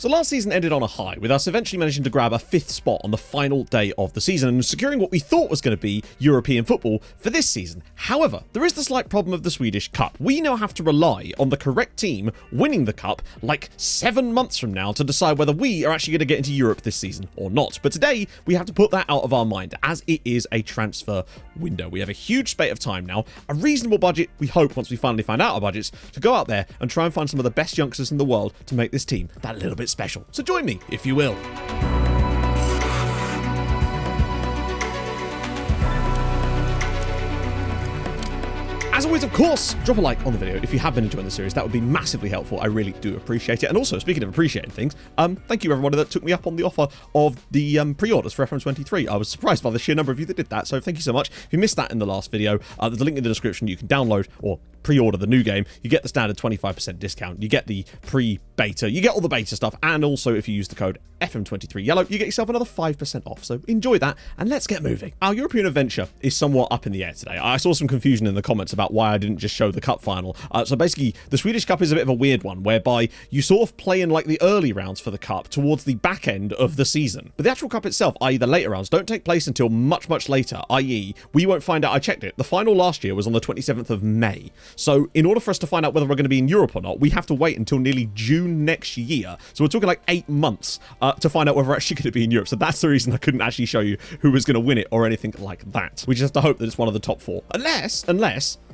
So last season ended on a high, with us eventually managing to grab a 5th spot on the final day of the season and securing what we thought was going to be European football for this season. However, there is the slight problem of the Swedish Cup. We now have to rely on the correct team winning the Cup like 7 months from now to decide whether we are actually going to get into Europe this season or not. But today, we have to put that out of our mind, as it is a transfer window. We have a huge spate of time now, a reasonable budget, we hope, once we finally find out our budgets, to go out there and try and find some of the best youngsters in the world to make this team that little bit special. So join me, if you will. As always, of course, drop a like on the video if you have been enjoying the series. That would be massively helpful. I really do appreciate it. And also, speaking of appreciating things, thank you everybody that took me up on the offer of the pre-orders for FM23. I was surprised by the sheer number of you that did that, so thank you so much. If you missed that in the last video, there's a link in the description. You can download or pre-order the new game. You get the standard 25% discount. You get the pre-beta. You get all the beta stuff. And also, if you use the code FM23Yellow, you get yourself another 5% off. So enjoy that, and let's get moving. Our European adventure is somewhat up in the air today. I saw some confusion in the comments about why I didn't just show the cup final. So basically, the Swedish Cup is a bit of a weird one, whereby you sort of play in like the early rounds for the cup towards the back end of the season. But the actual cup itself, i.e. the later rounds, don't take place until much, much later, i.e. we won't find out. I checked it. The final last year was on the 27th of May. So in order for us to find out whether we're going to be in Europe or not, we have to wait until nearly June next year. So we're talking like 8 months to find out whether we're actually going to be in Europe. So that's the reason I couldn't actually show you who was going to win it or anything like that. We just have to hope that it's one of the top 4. Unless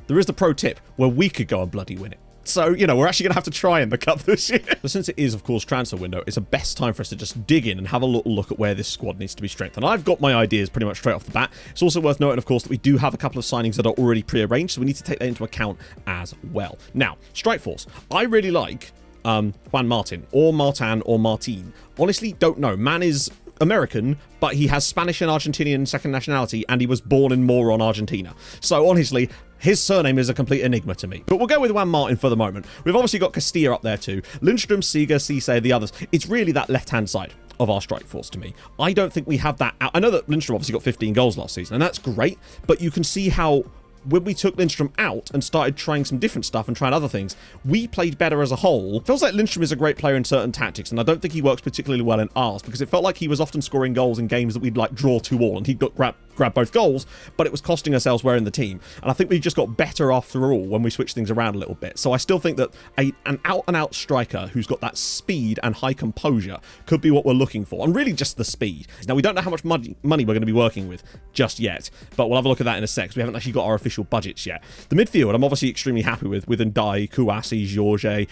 there is the pro tip where we could go and bloody win it. So, you know, we're actually going to have to try in the cup this year. But since it is, of course, transfer window, it's the best time for us to just dig in and have a little look at where this squad needs to be strengthened. I've got my ideas pretty much straight off the bat. It's also worth noting, of course, that we do have a couple of signings that are already pre-arranged, so we need to take that into account as well. Now, Strike Force. I really like Juan Martin, or Martin, or Martin. Honestly, don't know. Man is American, but he has Spanish and Argentinian second nationality, and he was born in Moron, Argentina. So honestly, his surname is a complete enigma to me. But we'll go with Juan Martin for the moment. We've obviously got Castilla up there too. Lindstrom, Seeger, Cisse, the others. It's really that left-hand side of our strike force to me. I don't think we have that out. I know that Lindstrom obviously got 15 goals last season, and that's great, but you can see how when we took Lindstrom out and started trying some different stuff and trying other things, we played better as a whole. Feels like Lindstrom is a great player in certain tactics, and I don't think he works particularly well in ours, because it felt like he was often scoring goals in games that we'd like draw 2-2, and he'd grab both goals, but it was costing us elsewhere in the team. And I think we just got better after all when we switched things around a little bit. So I still think that an out-and-out striker who's got that speed and high composure could be what we're looking for, and really just the speed. Now, we don't know how much money we're going to be working with just yet, but we'll have a look at that in a sec. We haven't actually got our official budgets yet. The midfield, I'm obviously extremely happy with Ndai, Kouassi, Georges,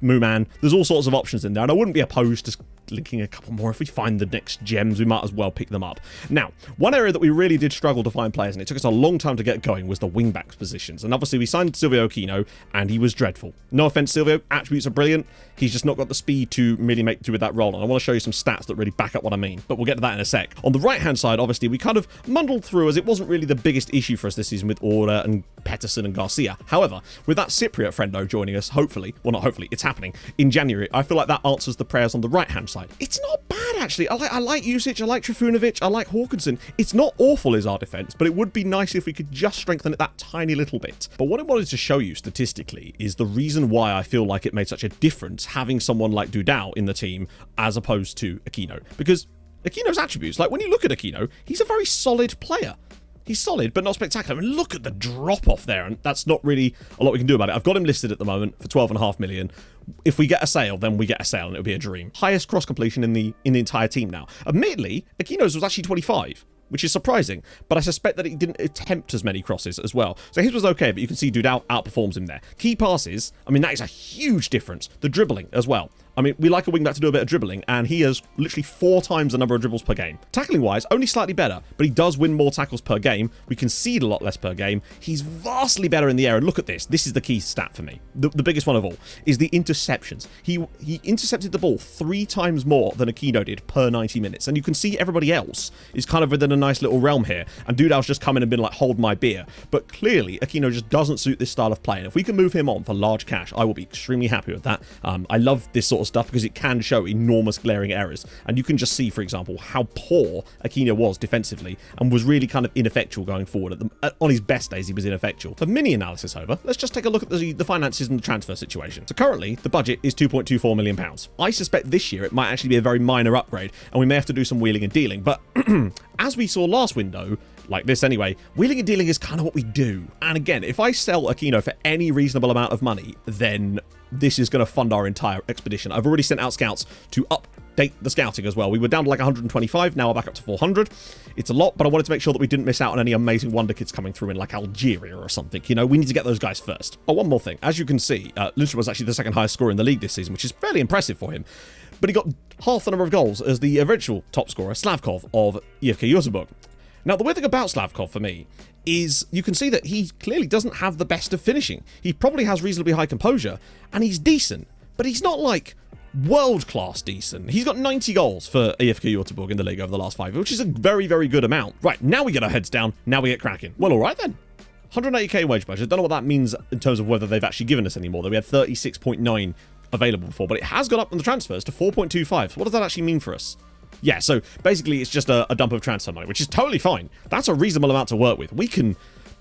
Muman. There's all sorts of options in there, and I wouldn't be opposed to linking a couple more. If we find the next gems, we might as well pick them up. Now, one area that we really did struggle to find players, and it took us a long time to get going, was the wing-backs positions. And obviously we signed Silvio Aquino, and he was dreadful. No offense, Silvio, attributes are brilliant. He's just not got the speed to really make do with that role, and I want to show you some stats that really back up what I mean, but we'll get to that in a sec. On the right-hand side, obviously, we kind of mundled through, as it wasn't really the biggest issue for us this season with Order and Pettersson and Garcia. However, with that Cypriot friendo joining us, hopefully, well, not hopefully, it's happening in January, I feel like that answers the prayers on the right-hand side. It's not bad, actually. I like Usage, I like Trifunovic, I like Hawkinson. It's not awful as our defense, but it would be nice if we could just strengthen it that tiny little bit. But what I wanted to show you statistically is the reason why I feel like it made such a difference having someone like Dudal in the team as opposed to Aquino. Because Aquino's attributes, like when you look at Aquino, he's a very solid player. He's solid, but not spectacular. I mean, look at the drop-off there, and that's not really a lot we can do about it. I've got him listed at the moment for 12.5 million. If we get a sale, then we get a sale, and it'll be a dream. Highest cross-completion in the entire team now. Admittedly, Aquino's was actually 25. Which is surprising, but I suspect that he didn't attempt as many crosses as well. So his was okay, but you can see Dudal outperforms him there. Key passes, I mean, that is a huge difference. The dribbling as well. I mean, we like a wing-back to do a bit of dribbling, and he has literally 4 times the number of dribbles per game. Tackling-wise, only slightly better, but he does win more tackles per game. We concede a lot less per game. He's vastly better in the air, and look at this. This is the key stat for me. The biggest one of all is the interceptions. He intercepted the ball 3 times more than Aquino did per 90 minutes, and you can see everybody else is kind of within a nice little realm here, and Dudal's just come in and been like, hold my beer. But clearly, Aquino just doesn't suit this style of play, and if we can move him on for large cash, I will be extremely happy with that. I love this sort of stuff because it can show enormous glaring errors. And you can just see, for example, how poor Aquino was defensively and was really kind of ineffectual going forward. On his best days, he was ineffectual. For mini analysis over, let's just take a look at the finances and the transfer situation. So currently, the budget is £2.24 million. I suspect this year it might actually be a very minor upgrade, and we may have to do some wheeling and dealing. But as we saw last window, like this anyway, wheeling and dealing is kind of what we do. And again, if I sell Aquino for any reasonable amount of money, then this is going to fund our entire expedition. I've already sent out scouts to update the scouting as well. We were down to like 125, now we're back up to 400. It's a lot, but I wanted to make sure that we didn't miss out on any amazing wonder kids coming through in like Algeria or something. You know, we need to get those guys first. Oh, one more thing. As you can see, Lucha was actually the second highest scorer in the league this season, which is fairly impressive for him. But he got half the number of goals as the eventual top scorer, Slavkov of EFK Göteborg. Now, the weird thing about Slavkov for me is you can see that he clearly doesn't have the best of finishing. He probably has reasonably high composure, and he's decent, but he's not like world-class decent. He's got 90 goals for EFK Göteborg in the league over the last 5, which is a very, very good amount. Right, now we get our heads down, now we get cracking. Well, all right then. 180k wage budget. I don't know what that means in terms of whether they've actually given us any more. We had 36.9 available before, but it has gone up in the transfers to 4.25. So what does that actually mean for us? Yeah, so basically it's just a dump of transfer money, which is totally fine. That's a reasonable amount to work with.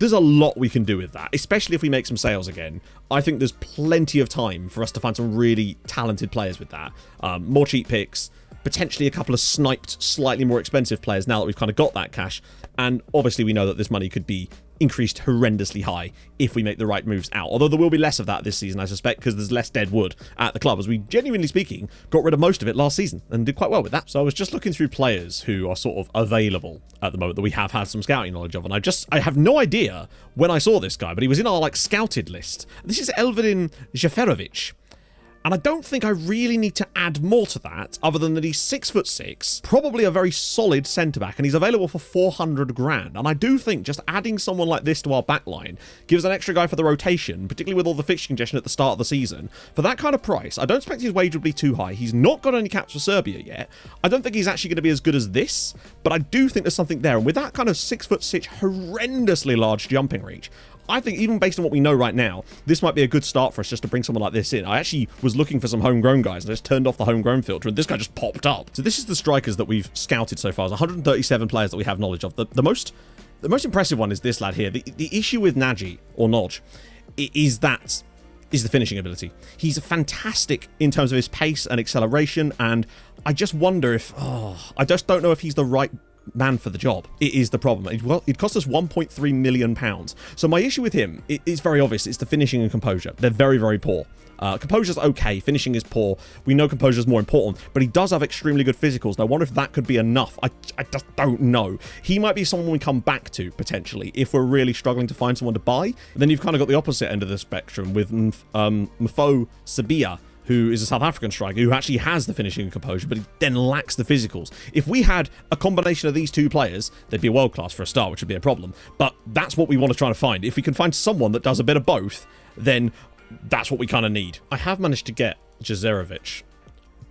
There's a lot we can do with that, especially if we make some sales again. I think there's plenty of time for us to find some really talented players with that. More cheap picks, potentially a couple of sniped, slightly more expensive players now that we've kind of got that cash. And obviously we know that this money could be increased horrendously high if we make the right moves out. Although there will be less of that this season, I suspect, because there's less dead wood at the club, as we, genuinely speaking, got rid of most of it last season and did quite well with that. So I was just looking through players who are sort of available at the moment that we have had some scouting knowledge of, and I have no idea when I saw this guy, but he was in our like scouted list. This is Elvedin Jeferovic. And I don't think I really need to add more to that, other than that he's 6'6", probably a very solid centre-back, and he's available for 400 grand. And I do think just adding someone like this to our backline gives an extra guy for the rotation, particularly with all the fixture congestion at the start of the season. For that kind of price, I don't expect his wage would be too high. He's not got any caps for Serbia yet. I don't think he's actually going to be as good as this, but I do think there's something there. And with that kind of 6'6", horrendously large jumping reach, I think even based on what we know right now, this might be a good start for us just to bring someone like this in. I actually was looking for some homegrown guys and I just turned off the homegrown filter and this guy just popped up. So this is the strikers that we've scouted so far. There's 137 players that we have knowledge of. The most impressive one is this lad here. The issue with Nagy, or Nodge, is the finishing ability. He's fantastic in terms of his pace and acceleration, and I just wonder if, I just don't know if he's the right man for the job. It is the problem. Well, it cost us £1.3 million. So my issue with him is very obvious. It's the finishing and composure. They're very, very poor. Composure's okay. Finishing is poor. We know composure's more important, but he does have extremely good physicals. And I wonder if that could be enough. I just don't know. He might be someone we come back to, potentially, if we're really struggling to find someone to buy. And then you've kind of got the opposite end of the spectrum with Mfo Sabia, who is a South African striker who actually has the finishing and composure, but he then lacks the physicals. If we had a combination of these two players, they'd be a world class for a start, which would be a problem. But that's what we want to try to find. If we can find someone that does a bit of both, then that's what we kind of need. I have managed to get Jezerovic,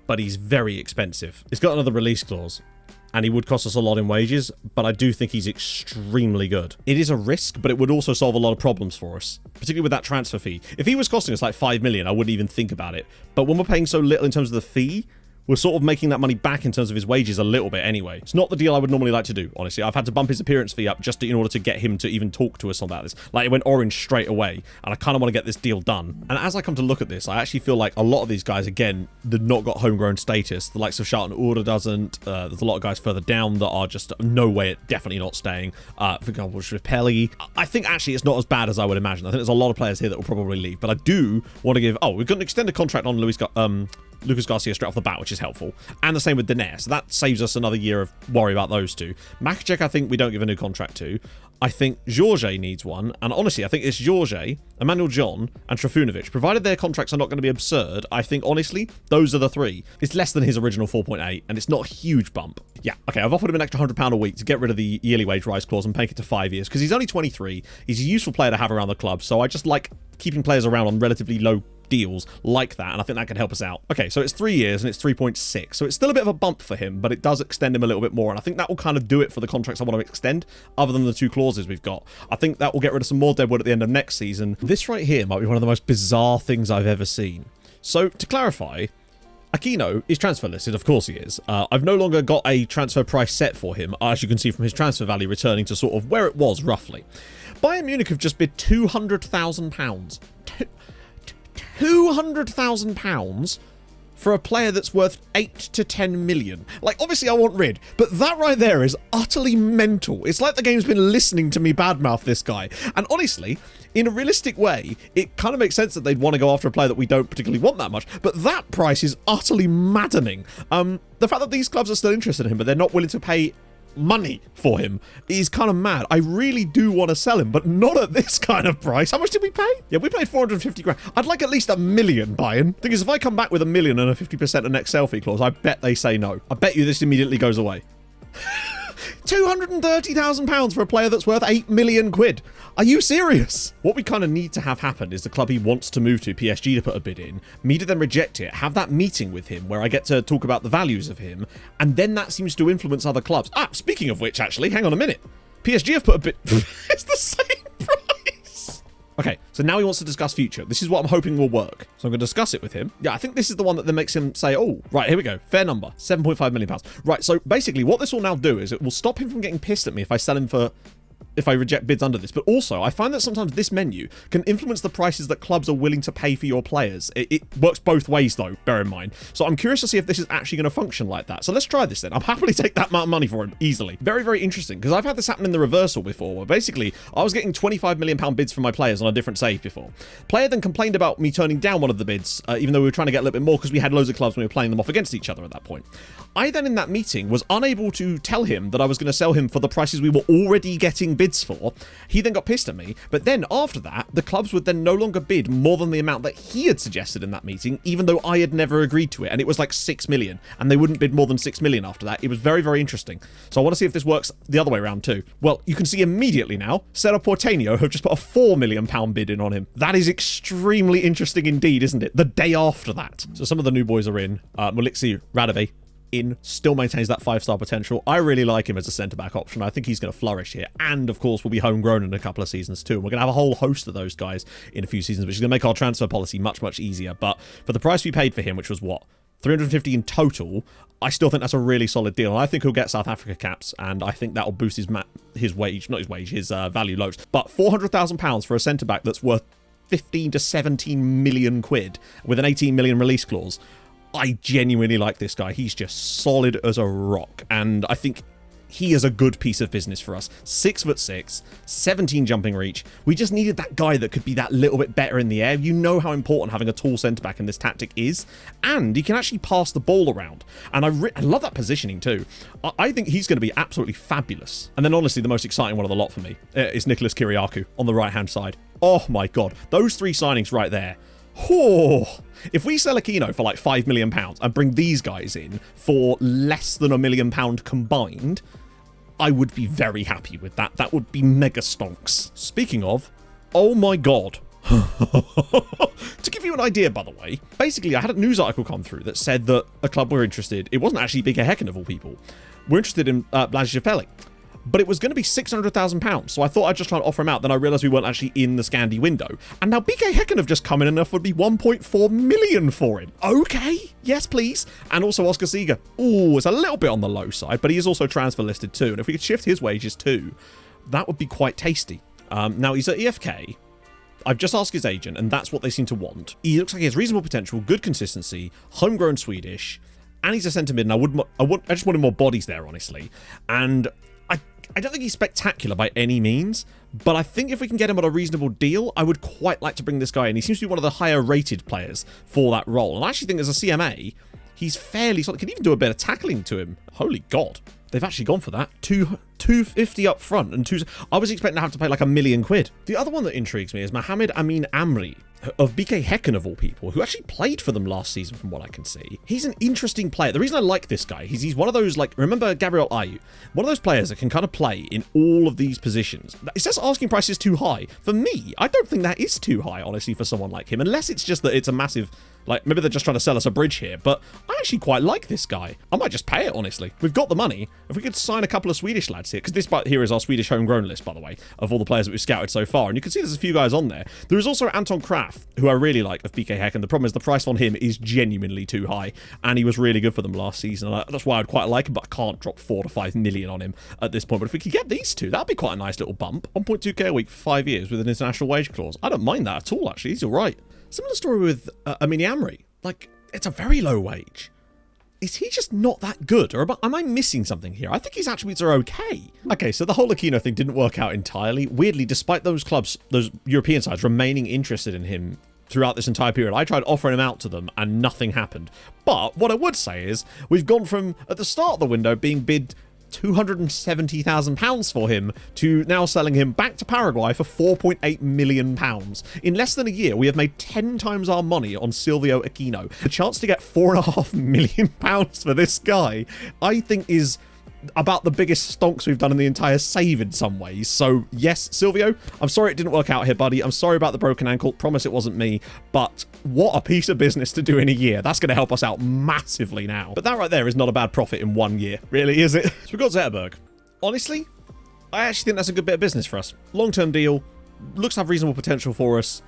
but he's very expensive. He's got another release clause, and he would cost us a lot in wages, but I do think he's extremely good. It is a risk, but it would also solve a lot of problems for us, particularly with that transfer fee. If he was costing us like 5 million, I wouldn't even think about it. But when we're paying so little in terms of the fee, we're sort of making that money back in terms of his wages a little bit anyway. It's not the deal I would normally like to do, honestly. I've had to bump his appearance fee up just in order to get him to even talk to us about this. Like, it went orange straight away, and I kind of want to get this deal done. And as I come to look at this, I actually feel like a lot of these guys, again, they've not got homegrown status. The likes of Charlton Order doesn't. There's a lot of guys further down that are just no way, definitely not staying. For example, Shripelli. I think actually it's not as bad as I would imagine. I think there's a lot of players here that will probably leave, but I do want to give... Oh, we've got an extended contract on Lucas Garcia straight off the bat, which is helpful. And the same with Daenerys. So that saves us another year of worry about those two. Makacek, I think we don't give a new contract to. I think George needs one. And honestly, I think it's George, Emmanuel John, and Trifunovic. Provided their contracts are not going to be absurd, I think, honestly, those are the three. It's less than his original 4.8, and it's not a huge bump. Yeah, okay, I've offered him an extra £100 a week to get rid of the yearly wage rise clause and make it to 5 years, because he's only 23. He's a useful player to have around the club, so I just like keeping players around on relatively low deals like that, and I think that can help us out. Okay, so it's 3 years and it's 3.6, so it's still a bit of a bump for him, but it does extend him a little bit more, and I think that will kind of do it for the contracts I want to extend, other than the two clauses we've got. I think that will get rid of some more deadwood at the end of next season. This right here might be one of the most bizarre things I've ever seen. So, to clarify, Aquino is transfer listed, of course he is. I've no longer got a transfer price set for him, as you can see from his transfer value returning to sort of where it was, roughly. Bayern Munich have just bid £200,000. £200,000 for a player that's worth 8 to 10 million. Like, obviously I want rid, but that right there is utterly mental. It's like the game's been listening to me badmouth this guy. And honestly, in a realistic way, it kind of makes sense that they'd want to go after a player that we don't particularly want that much, but that price is utterly maddening. The fact that these clubs are still interested in him, but they're not willing to pay money for him is kind of mad. I really do want to sell him, but not at this kind of price. How much did we pay? Yeah, we paid 450 grand. I'd like at least $1 million, Bayern. Thing is, if I come back with $1 million and a 50% of next selfie clause, I bet they say no. I bet you this immediately goes away. £230,000 for a player that's worth 8 million quid. Are you serious? What we kind of need to have happen is the club he wants to move to, PSG, to put a bid in, me to then reject it, have that meeting with him where I get to talk about the values of him, and then that seems to influence other clubs. Speaking of which, actually, hang on a minute. PSG have put a bid... It's the same price. Okay, so now he wants to discuss future. This is what I'm hoping will work. So I'm going to discuss it with him. Yeah, I think this is the one that then makes him say, oh, right, here we go. Fair number. £7.5 million. Right, so basically what this will now do is it will stop him from getting pissed at me if I sell him for... if I reject bids under this. But also, I find that sometimes this menu can influence the prices that clubs are willing to pay for your players. It works both ways, though, bear in mind. So I'm curious to see if this is actually going to function like that. So let's try this then. I'll happily take that amount of money for him, easily. Very, very interesting, because I've had this happen in the reversal before, where basically I was getting £25 million bids from my players on a different save before. Player then complained about me turning down one of the bids, even though we were trying to get a little bit more because we had loads of clubs and we were playing them off against each other at that point. I then, in that meeting, was unable to tell him that I was going to sell him for the prices we were already getting bids for. He then got pissed at me, but then after that, the clubs would then no longer bid more than the amount that he had suggested in that meeting, even though I had never agreed to it, and it was like 6 million, and they wouldn't bid more than 6 million after that. It was very, very interesting. So I want to see if this works the other way around too. Well, you can see immediately now, Cerro Porteño have just put a £4 million bid in on him. That is extremely interesting indeed, isn't it? The day after that. So some of the new boys are in. Muliksi Radebe still maintains that 5-star potential. I really like him as a centre-back option. I think he's going to flourish here. And, of course, will be homegrown in a couple of seasons too. And we're going to have a whole host of those guys in a few seasons, which is going to make our transfer policy much, much easier. But for the price we paid for him, which was, what, 350 in total, I still think that's a really solid deal. And I think he'll get South Africa caps, and I think that'll boost his value loads. But £400,000 for a centre-back that's worth 15 to 17 million quid with an 18 million release clause. I genuinely like this guy. He's just solid as a rock, and I think he is a good piece of business for us. 6'6", 17 jumping reach. We just needed that guy that could be that little bit better in the air. You know how important having a tall centre-back in this tactic is, and he can actually pass the ball around. And I love that positioning too. I think he's going to be absolutely fabulous. And then honestly, the most exciting one of the lot for me is Nicholas Kiriakou on the right-hand side. Oh my God. Those three signings right there. Oh, if we sell Aquino for like £5 million and bring these guys in for less than £1 million combined, I would be very happy with that. That would be megastonks. Speaking of, oh my God. To give you an idea, by the way, basically I had a news article come through that said that a club were interested. It wasn't actually BK Häcken of all people. We're interested in Blaž Jafeli. But it was going to be £600,000, so I thought I'd just try and offer him out. Then I realised we weren't actually in the Scandi window. And now BK Häcken have just come in and offered me 1.4 million for him. Okay, yes please. And also Oscar Seeger. Ooh, it's a little bit on the low side, but he is also transfer listed too. And if we could shift his wages too, that would be quite tasty. Now he's at EFK. I've just asked his agent, and that's what they seem to want. He looks like he has reasonable potential, good consistency, homegrown Swedish, and he's a centre mid. And I just wanted more bodies there, honestly. And I don't think he's spectacular by any means, but I think if we can get him at a reasonable deal, I would quite like to bring this guy in. He seems to be one of the higher rated players for that role. And I actually think as a CMA, he's fairly solid. Can even do a bit of tackling to him. Holy God. They've actually gone for that. 250 up front and I was expecting to have to pay like £1 million. The other one that intrigues me is Mohamed Amin Amri of BK Häcken of all people, who actually played for them last season from what I can see. He's an interesting player. The reason I like this guy, he's one of those, like, remember Gabriel Ayew? One of those players that can kind of play in all of these positions. It says asking price is too high. For me, I don't think that is too high, honestly, for someone like him, unless it's just that it's a massive Like, maybe they're just trying to sell us a bridge here, but I actually quite like this guy. I might just pay it, honestly. We've got the money. If we could sign a couple of Swedish lads here, because this here is our Swedish homegrown list, by the way, of all the players that we've scouted so far, and you can see there's a few guys on there. There is also Anton Kraft, who I really like, of BK Häcken. The problem is the price on him is genuinely too high, and he was really good for them last season. That's why I'd quite like him, but I can't drop 4 to 5 million on him at this point. But if we could get these two, that'd be quite a nice little bump. 1.2k a week for 5 years with an international wage clause. I don't mind that at all, actually. He's all right. Similar story with Amini Amri. Like, it's a very low wage. Is he just not that good? Or am I missing something here? I think his attributes are okay. Okay, so the whole Aquino thing didn't work out entirely. Weirdly, despite those clubs, those European sides remaining interested in him throughout this entire period, I tried offering him out to them and nothing happened. But what I would say is we've gone from, at the start of the window, being bid £270,000 for him to now selling him back to Paraguay for £4.8 million. In less than a year, we have made 10 times our money on Silvio Aquino. The chance to get £4.5 million for this guy, I think, is about the biggest stonks we've done in the entire save in some ways. So yes, Silvio, I'm sorry it didn't work out here, buddy. I'm sorry about the broken ankle. Promise it wasn't me. But what a piece of business to do in a year. That's going to help us out massively now. But that right there is not a bad profit in 1 year. Really, is it? So we've got Zetterberg. Honestly, I actually think that's a good bit of business for us. Long-term deal. Looks to have reasonable potential for us.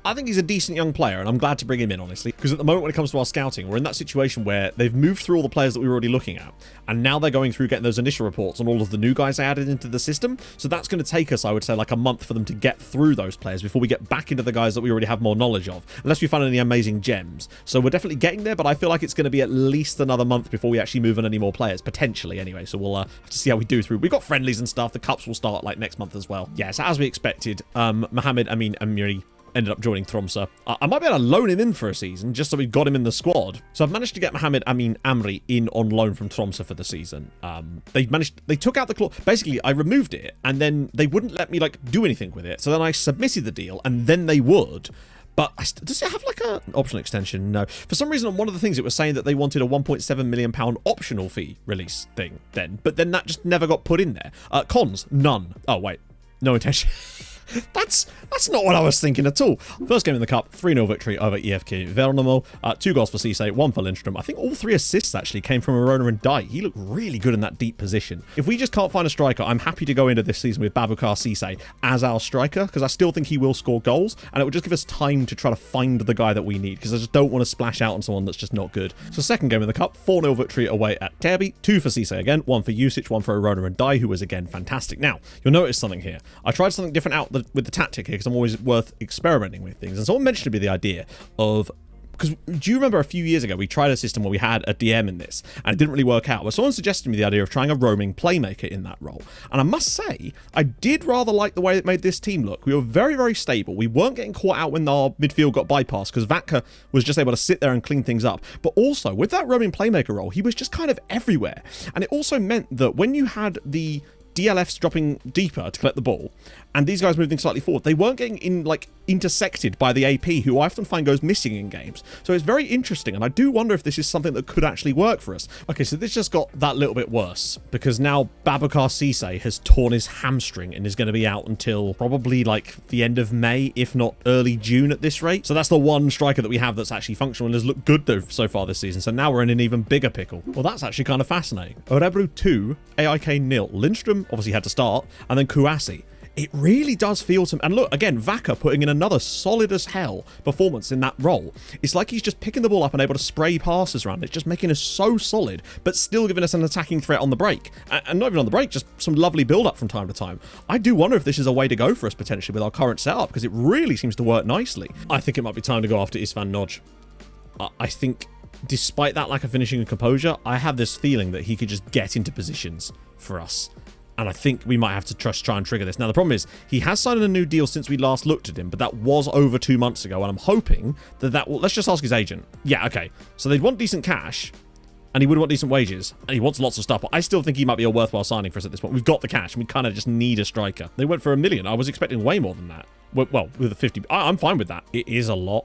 I think he's a decent young player, and I'm glad to bring him in, honestly. Because at the moment when it comes to our scouting, we're in that situation where they've moved through all the players that we were already looking at, and now they're going through getting those initial reports on all of the new guys they added into the system. So that's going to take us, I would say, like a month for them to get through those players before we get back into the guys that we already have more knowledge of, unless we find any amazing gems. So we're definitely getting there, but I feel like it's going to be at least another month before we actually move on any more players, potentially anyway. So we'll have to see how we do through. We've got friendlies and stuff. The cups will start like next month as well. Yeah, so as we expected, Mohamed Amin Amiri ended up joining Tromsø. I might be able to loan him in for a season, just so we've got him in the squad. So I've managed to get Mohamed Amin Amri in on loan from Tromsø for the season. They took out the clause. Basically, I removed it, and then they wouldn't let me, like, do anything with it. So then I submitted the deal, and then they would. But does it have, like, an optional extension? No. For some reason, on one of the things, it was saying that they wanted a £1.7 million optional fee release thing then. But then that just never got put in there. Cons, none. Oh, wait. No intention. That's not what I was thinking at all. First game in the cup, 3-0 victory over EFK Värnamo. 2 goals for Ceesay, 1 for Lindström. I think all 3 assists actually came from Arona and Dye. He looked really good in that deep position. If we just can't find a striker, I'm happy to go into this season with Babukar Ceesay as our striker, because I still think he will score goals, and it would just give us time to try to find the guy that we need, because I just don't want to splash out on someone that's just not good. So second game in the cup, 4-0 victory away at Täby. 2 for Ceesay again, 1 for Usage, 1 for Arona and Dye, who was again fantastic. Now, you'll notice something here. I tried something different out with the tactic here, because I'm always worth experimenting with things. And someone mentioned to me the idea of, because do you remember a few years ago we tried a system where we had a DM in this and it didn't really work out, but someone suggested to me the idea of trying a roaming playmaker in that role. And I must say, I did rather like the way it made this team look. We were very, very stable. We weren't getting caught out when our midfield got bypassed, because Vatka was just able to sit there and clean things up. But also, with that roaming playmaker role, he was just kind of everywhere. And it also meant that when you had the DLFs dropping deeper to collect the ball, and these guys moving slightly forward, they weren't getting intersected by the AP, who I often find goes missing in games. So it's very interesting, and I do wonder if this is something that could actually work for us. Okay, so this just got that little bit worse, because now Babukar Ceesay has torn his hamstring and is going to be out until probably like the end of May, if not early June at this rate. So that's the one striker that we have that's actually functional and has looked good though so far this season. So now we're in an even bigger pickle. Well, that's actually kind of fascinating. Orebru 2, AIK 0. Lindström obviously had to start, and then Kouassi. It really does feel to me. And look, again, Vaca putting in another solid as hell performance in that role. It's like he's just picking the ball up and able to spray passes around. It's just making us so solid, but still giving us an attacking threat on the break. And not even on the break, just some lovely build-up from time to time. I do wonder if this is a way to go for us potentially with our current setup, because it really seems to work nicely. I think it might be time to go after Isvan Nodge. I think, despite that lack of finishing and composure, I have this feeling that he could just get into positions for us. And I think we might have to try and trigger this. Now, the problem is, he has signed a new deal since we last looked at him, but that was over 2 months ago, and I'm hoping that will... Let's just ask his agent. Yeah, okay. So they'd want decent cash, and he would want decent wages, and he wants lots of stuff, but I still think he might be a worthwhile signing for us at this point. We've got the cash, and we kind of just need a striker. They went for $1 million. I was expecting way more than that. Well, with a 50... I'm fine with that. It is a lot,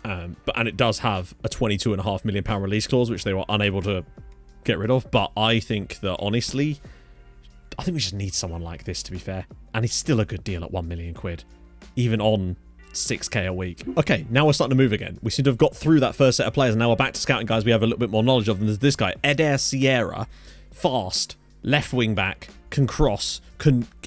and it does have a £22.5 million release clause, which they were unable to get rid of, but I think that, honestly... I think we just need someone like this, to be fair. And it's still a good deal at £1 million, even on 6k a week. Okay, now we're starting to move again. We seem to have got through that first set of players, and now we're back to scouting guys we have a little bit more knowledge of. And there's this guy, Eder Sierra, fast, left wing back, can cross,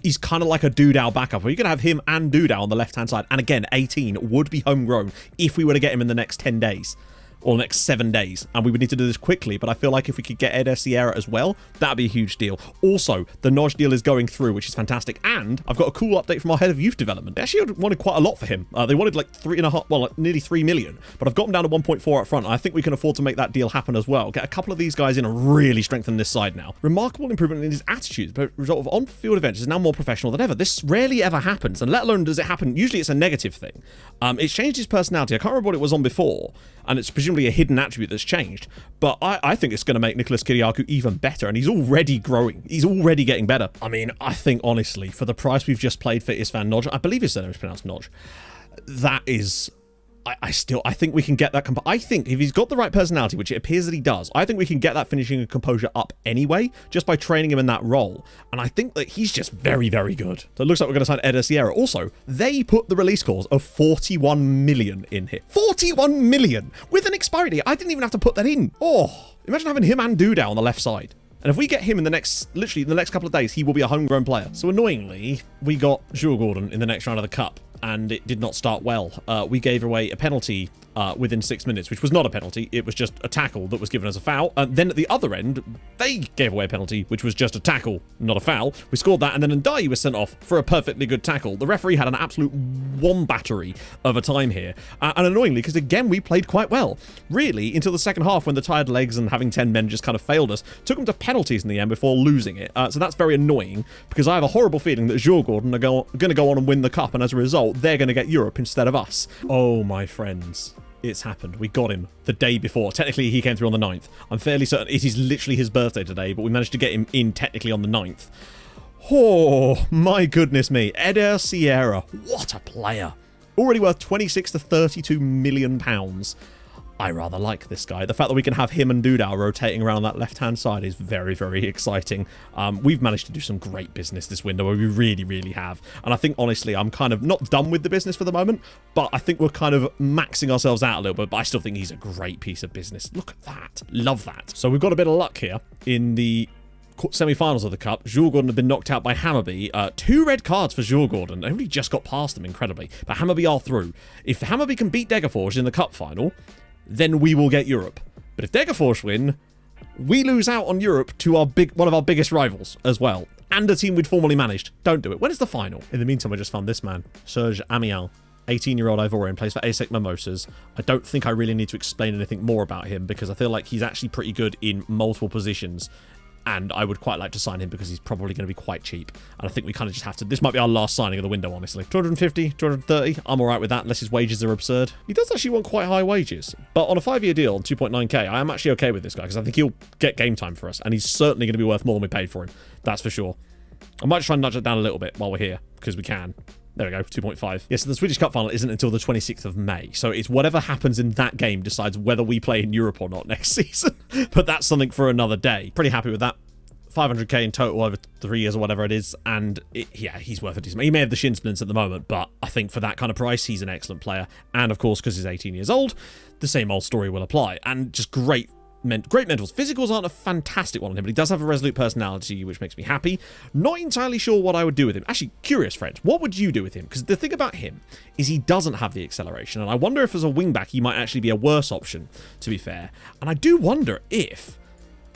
he's kind of like a Dudal backup. We're going to have him and Dudal on the left-hand side. And again, 18 would be homegrown if we were to get him in the next 10 days. Or next 7 days, and we would need to do this quickly, but I feel like if we could get Eder Sierra as well, that'd be a huge deal. Also, the Nodge deal is going through, which is fantastic, and I've got a cool update from our head of youth development. They actually wanted quite a lot for him. They wanted like 3.5, well, like nearly 3 million, but I've got him down to 1.4 up front, and I think we can afford to make that deal happen as well. Get a couple of these guys in and really strengthen this side now. Remarkable improvement in his attitude, but result of on-field events is now more professional than ever. This rarely ever happens, and let alone does it happen, usually it's a negative thing. It's changed his personality. I can't remember what it was on before, and it's presumably a hidden attribute that's changed, but I think it's going to make Nicholas Kiriakou even better, and he's already growing. He's already getting better. I mean, I think, honestly, for the price we've just played for Isfan Nodge, I believe his surname is pronounced Nodge, that is... I think we can get that. I think if he's got the right personality, which it appears that he does, I think we can get that finishing and composure up anyway, just by training him in that role. And I think that he's just very, very good. So it looks like we're going to sign Eder Sierra. Also, they put the release clause of 41 million in here. 41 million with an expiry date. I didn't even have to put that in. Oh, imagine having him and Duda on the left side. And if we get him in the next, literally in the next couple of days, he will be a homegrown player. So annoyingly, we got Jules Gordon in the next round of the Cup, and it did not start well. We gave away a penalty within 6 minutes, which was not a penalty. It was just a tackle that was given as a foul. Then at the other end, they gave away a penalty, which was just a tackle, not a foul. We scored that, and then Ndiaye was sent off for a perfectly good tackle. The referee had an absolute wombattery of a time here. And annoyingly, because again, we played quite well. Really, until the second half, when the tired legs and having 10 men just kind of failed us. Took them to penalties in the end before losing it. So that's very annoying, because I have a horrible feeling that Jules Gordon are going to go on and win the Cup, and as a result, they're going to get Europe instead of us. Oh, my friends. It's happened. We got him the day before. Technically, he came through on the 9th. I'm fairly certain it is literally his birthday today, but we managed to get him in technically on the 9th. Oh, my goodness me. Eder Sierra. What a player. Already worth 26 to 32 million pounds. I rather like this guy. The fact that we can have him and Dudal rotating around that left-hand side is very, very exciting. We've managed to do some great business this window. We really, really have. And I think, honestly, I'm kind of not done with the business for the moment, but I think we're kind of maxing ourselves out a little bit, but I still think he's a great piece of business. Look at that. Love that. So we've got a bit of luck here in the semi-finals of the Cup. Jules Gordon had been knocked out by Hammarby. 2 red cards for Jules Gordon. They only just got past them, incredibly. But Hammarby are through. If Hammarby can beat Degerfors in the Cup final, then we will get Europe. But if Degerfors win, we lose out on Europe to one of our biggest rivals as well. And a team we'd formerly managed. Don't do it. When is the final? In the meantime, I just found this man. Serge Amiel. 18-year-old Ivorian, plays for ASEC Mimosas. I don't think I really need to explain anything more about him, because I feel like he's actually pretty good in multiple positions. And I would quite like to sign him because he's probably going to be quite cheap. And I think we kind of just have to... This might be our last signing of the window, honestly. 250, 230. I'm all right with that, unless his wages are absurd. He does actually want quite high wages. But on a 5-year deal on 2.9k, I am actually okay with this guy, because I think he'll get game time for us. And he's certainly going to be worth more than we paid for him. That's for sure. I might try and nudge it down a little bit while we're here, because we can. There we go, 2.5. Yeah, so the Swedish Cup final isn't until the 26th of May. So it's whatever happens in that game decides whether we play in Europe or not next season. But that's something for another day. Pretty happy with that. 500k in total over 3 years or whatever it is, and yeah, he's worth a decent. He may have the shin splints at the moment, but I think for that kind of price, he's an excellent player. And of course, because he's 18 years old, the same old story will apply. And just great mentals. Physicals aren't a fantastic one on him, but he does have a resolute personality, which makes me happy. Not entirely sure what I would do with him. Actually, curious, friends, what would you do with him? Because the thing about him is he doesn't have the acceleration, and I wonder if as a wingback, he might actually be a worse option, to be fair. And I do wonder if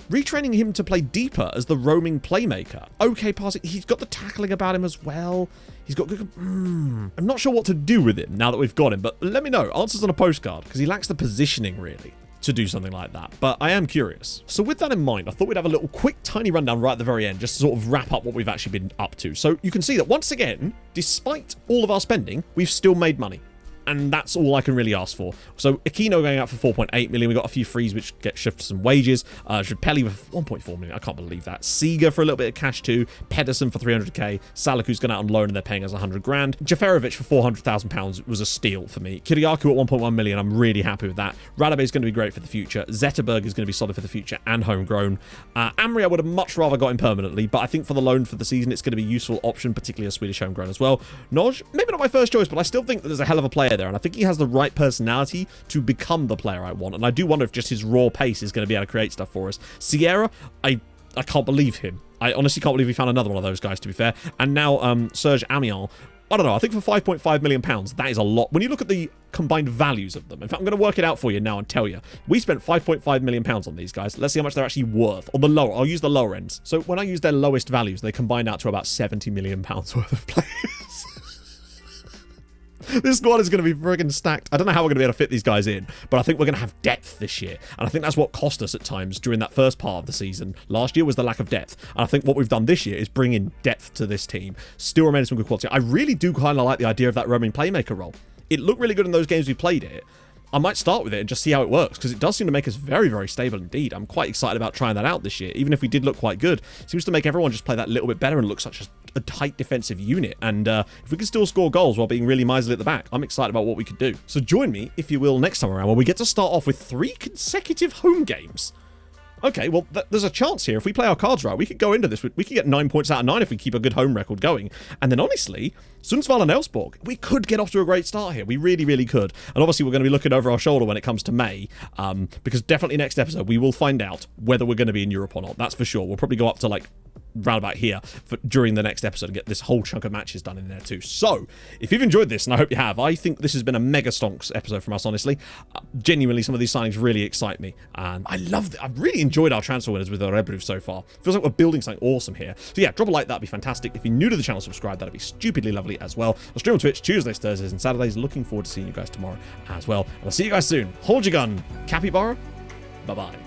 retraining him to play deeper as the roaming playmaker. Okay, passing. He's got the tackling about him as well. He's got good... I'm not sure what to do with him now that we've got him, but let me know. Answers on a postcard, because he lacks the positioning, really, to do something like that. But I am curious. So with that in mind, I thought we'd have a little quick, tiny rundown right at the very end, just to sort of wrap up what we've actually been up to. So you can see that, once again, despite all of our spending, we've still made money. and that's all I can really ask for. So Aquino going out for 4.8 million. We got a few frees which get shifted some wages. Drapelli with 1.4 million. I can't believe that. Seager for a little bit of cash too. Pedersen for 300k. Salaku's gone out on loan and they're paying us 100 grand. Jaferovic for 400,000 pounds was a steal for me. Kiriakou at 1.1 million. I'm really happy with that. Radabe is going to be great for the future. Zetterberg is going to be solid for the future and homegrown. Amri I would have much rather got him permanently, but I think for the loan for the season it's going to be a useful option, particularly a Swedish homegrown as well. Noj, maybe not my first choice, but I still think that there's a hell of a player there, and I think he has the right personality to become the player I want, and I do wonder if just his raw pace is going to be able to create stuff for us. Sierra, I can't believe him. I honestly can't believe we found another one of those guys, to be fair. And now Serge Amiens. I don't know, I think for 5.5 million pounds, that is a lot. When you look at the combined values of them, in fact, I'm going to work it out for you now and tell you. We spent 5.5 million pounds on these guys. Let's see how much they're actually worth. On the lower, I'll use the lower ends. So when I use their lowest values, they combine out to about 70 million pounds worth of players. This squad is going to be friggin' stacked. I don't know how we're going to be able to fit these guys in, but I think we're going to have depth this year. And I think that's what cost us at times during that first part of the season. Last year was the lack of depth. And I think what we've done this year is bring in depth to this team. Still remain some good quality. I really do kind of like the idea of that roaming playmaker role. It looked really good in those games we played it. I might start with it and just see how it works, because it does seem to make us very, very stable indeed. I'm quite excited about trying that out this year. Even if we did look quite good, it seems to make everyone just play that little bit better and look such a tight defensive unit. And if we can still score goals while being really miserly at the back, I'm excited about what we could do. So join me, if you will, next time around when we get to start off with 3 consecutive home games. Okay, well, there's a chance here. If we play our cards right, we could go into this. We could get 9 points out of 9 if we keep a good home record going. And then, honestly, Sundsvall and Elfsborg, we could get off to a great start here. We really, really could. And obviously, we're going to be looking over our shoulder when it comes to May, because definitely next episode, we will find out whether we're going to be in Europe or not. That's for sure. We'll probably go up to, like, round about here during the next episode and get this whole chunk of matches done in there too. So, if you've enjoyed this, and I hope you have, I think this has been a mega stonks episode from us, honestly. Genuinely, some of these signings really excite me. And I love it. I've really enjoyed our transfer winners with Örebro so far. Feels like we're building something awesome here. So yeah, drop a like, that'd be fantastic. If you're new to the channel, subscribe, that'd be stupidly lovely as well. I'll stream on Twitch Tuesdays, Thursdays, and Saturdays. Looking forward to seeing you guys tomorrow as well. And I'll see you guys soon. Hold your gun. Capybara. Bye-bye.